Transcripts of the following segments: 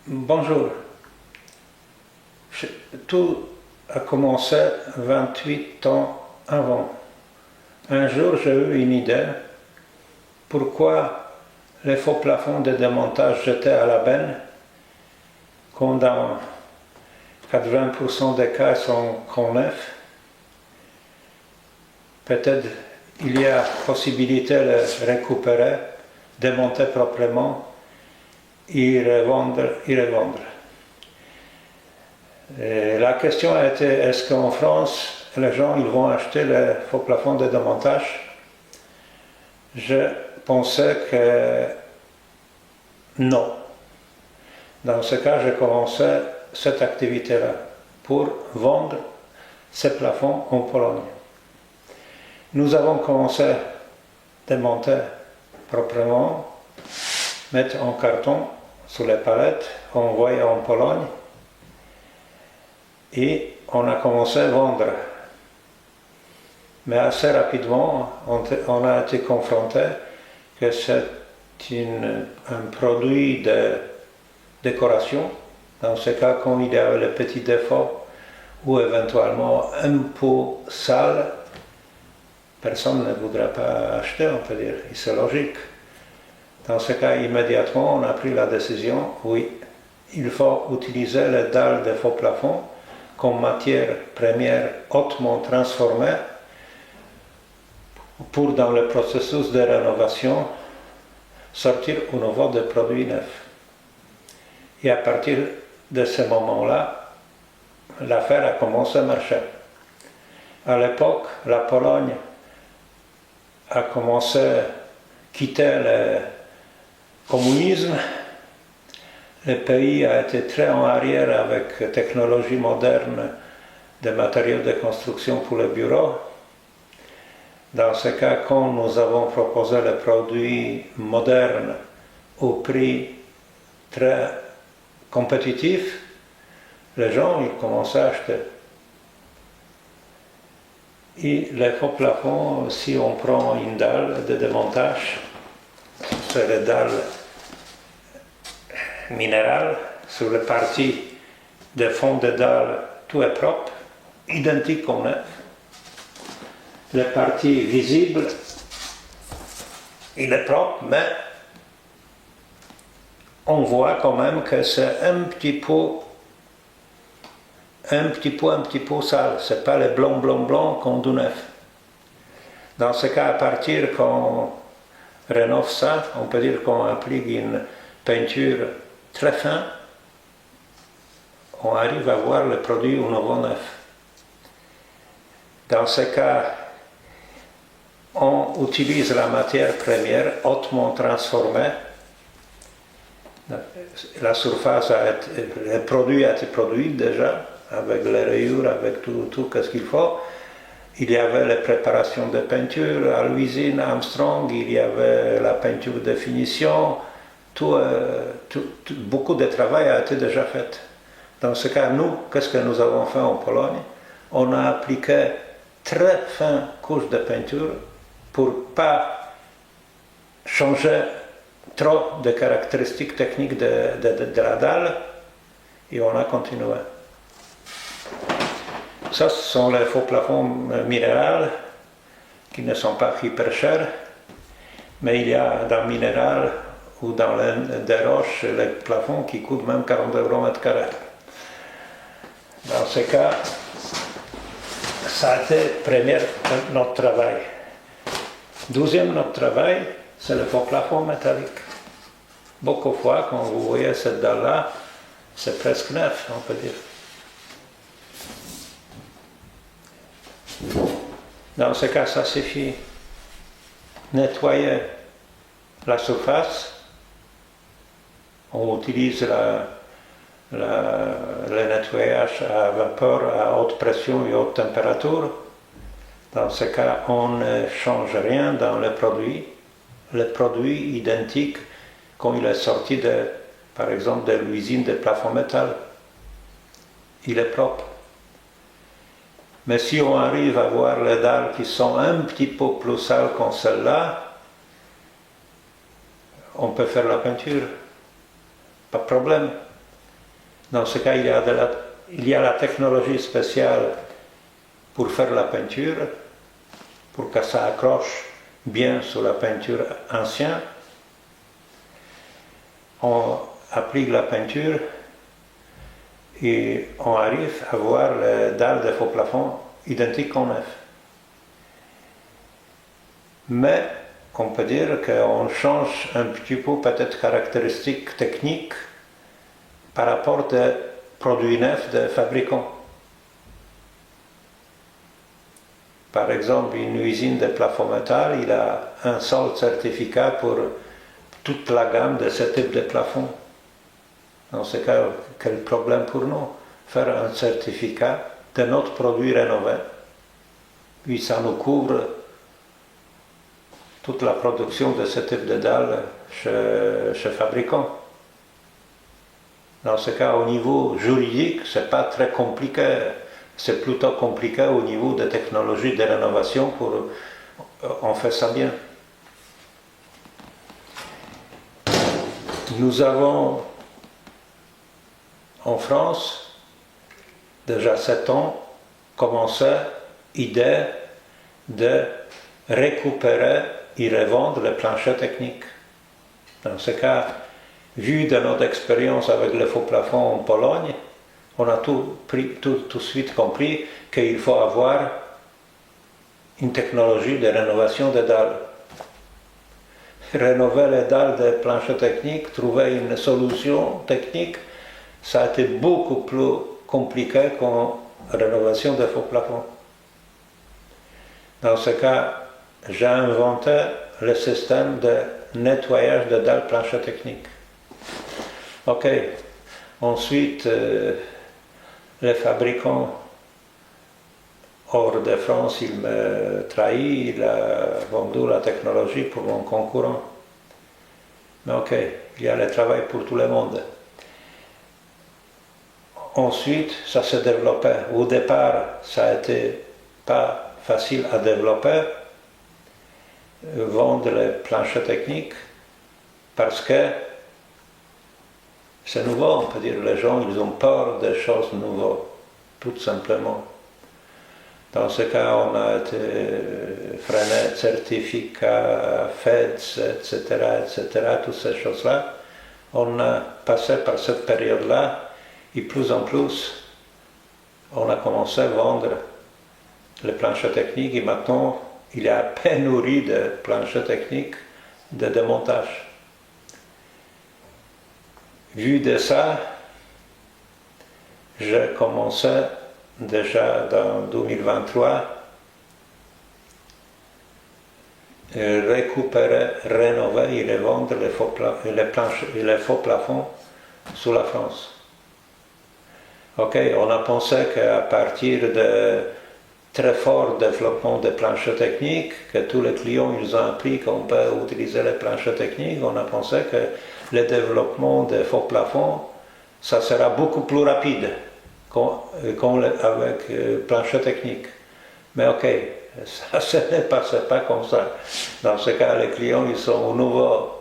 Bonjour. Tout a commencé 28 ans avant. Un jour, j'ai eu une idée. Pourquoi les faux plafonds de démontage jetés à la benne, quand dans 80% des cas sont neufs, peut-être il y a possibilité de les récupérer, démonter proprement et revendre. Et la question a été, est-ce qu'en France, les gens ils vont acheter les faux plafonds de démontage? Je pensais que non. Dans ce cas, j'ai commencé cette activité-là pour vendre ces plafonds en Pologne. Nous avons commencé à démonter proprement, mettre en carton sur les palettes, envoyer en Pologne et on a commencé à vendre. Mais assez rapidement, on a été confronté que c'est un produit de décoration. Dans ce cas, quand il y avait le petit défaut ou éventuellement un peu sale, personne ne voudrait pas acheter, on peut dire, et c'est logique. Dans ce cas, immédiatement, on a pris la décision, oui, il faut utiliser les dalles de faux plafond comme matière première hautement transformée pour, dans le processus de rénovation, sortir au nouveau des produits neufs. Et à partir de ce moment-là, l'affaire a commencé à marcher. À l'époque, la Pologne a commencé à quitter le communisme. Le pays a été très en arrière avec technologie moderne de matériaux de construction pour les bureaux. Dans ce cas, quand nous avons proposé les produits modernes au prix très compétitif, les gens ils commençaient à acheter. Et les faux plafonds, si on prend une dalle de démontage, c'est les dalles minérales, sur la partie de fond de dalle, tout est propre, identique au neuf. Les parties visibles, il est propre, mais on voit quand même que c'est un petit peu sale. Ce n'est pas le blanc qu'on du neuf. Dans ce cas, à partir qu'on rénove ça, on peut dire qu'on applique une peinture très fine, on arrive à voir le produit au nouveau neuf. Dans ce cas, on utilise la matière première hautement transformée. La surface le produit a été produit déjà, avec les rayures, avec tout ce qu'il faut. Il y avait les préparations de peinture à l'usine Armstrong, il y avait la peinture de finition, beaucoup de travail a été déjà fait. Dans ce cas, nous, qu'est-ce que nous avons fait en Pologne? On a appliqué très fine couche de peinture pour ne pas changer trop de caractéristiques techniques de la dalle, et on a continué. Ça, ce sont les faux plafonds minéraux qui ne sont pas hyper chers, mais il y a dans le minéral ou dans des roches les plafonds qui coûtent même 40 € mètre carré. Dans ce cas, ça a été premier notre travail. Deuxième notre travail, c'est le faux plafond métallique. Beaucoup de fois, quand vous voyez cette dalle-là, c'est presque neuf, on peut dire. Dans ce cas, ça suffit nettoyer la surface. On utilise le nettoyage à vapeur à haute pression et haute température. Dans ce cas, on ne change rien dans le produit. Le produit identique quand il est sorti par exemple de l'usine de plafond métal. Il est propre. Mais si on arrive à voir les dalles qui sont un petit peu plus sales que celle-là, on peut faire la peinture. Pas de problème. Dans ce cas, il y a la technologie spéciale pour faire la peinture, pour que ça accroche bien sur la peinture ancienne. On applique la peinture et on arrive à voir les dalles de faux plafond identiques au neuf. Mais on peut dire qu'on change un petit peu peut-être caractéristiques techniques par rapport aux produits neufs de fabricants. Par exemple, une usine de plafond métal, il a un seul certificat pour toute la gamme de ce type de plafond. Dans ce cas, quel problème pour nous? Faire un certificat de notre produit rénové. Puis ça nous couvre toute la production de ce type de dalles chez fabricants. Dans ce cas, au niveau juridique, ce n'est pas très compliqué. C'est plutôt compliqué au niveau des technologies de rénovation pour on fait ça bien. Nous avons en France, déjà 7 ans, commencé l'idée de récupérer et revendre les planchers techniques. Dans ce cas, vu de notre expérience avec le faux plafond en Pologne, on a tout de suite compris qu'il faut avoir une technologie de rénovation des dalles. Rénover les dalles des planchers techniques, trouver une solution technique, ça a été beaucoup plus compliqué qu'en rénovation des faux plafonds. Dans ce cas, j'ai inventé le système de nettoyage de dalles planchers techniques. Ok. Ensuite, les fabricants hors de France, il me trahit, il a vendu la technologie pour mon concurrent. Mais ok, il y a le travail pour tout le monde. Ensuite, ça s'est développé. Au départ, ça a été pas facile à développer, vendre les planchers techniques, parce que c'est nouveau, on peut dire. Les gens, ils ont peur des choses nouvelles, tout simplement. Dans ce cas, on a été freiné, certificats, FEDS, etc., toutes ces choses-là. On a passé par cette période-là, et plus en plus, on a commencé à vendre les planchers techniques, et maintenant, il y a pénurie de planchers techniques de démontage. Vu de ça, j'ai commencé déjà dans 2023 récupérer, rénover et revendre les faux plafonds sous la France. Ok, on a pensé qu'à partir de très fort développement des planchers techniques, que tous les clients ils ont appris qu'on peut utiliser les planchers techniques, on a pensé que le développement des faux plafonds, ça sera beaucoup plus rapide avec plancher technique. Mais ok, ça ne n'est pas comme ça. Dans ce cas, les clients, ils sont nouveaux,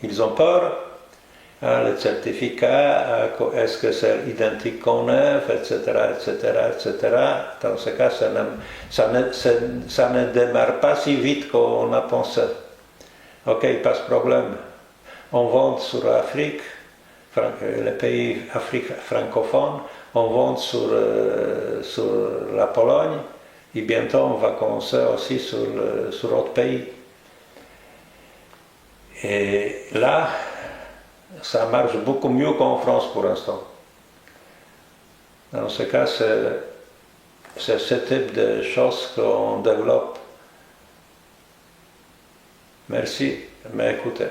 ils ont peur. Hein, le certificat, est-ce que c'est identique qu'on neuf, etc., etc., etc. Dans ce cas, ça ne démarre pas si vite qu'on a pensé. Ok, pas de problème. On vend sur l'Afrique, les pays francophones, on vend sur la Pologne, et bientôt on va commencer aussi sur d'autres pays. Et là, ça marche beaucoup mieux qu'en France pour l'instant. Dans ce cas, c'est ce type de choses qu'on développe. Merci de m'écouter.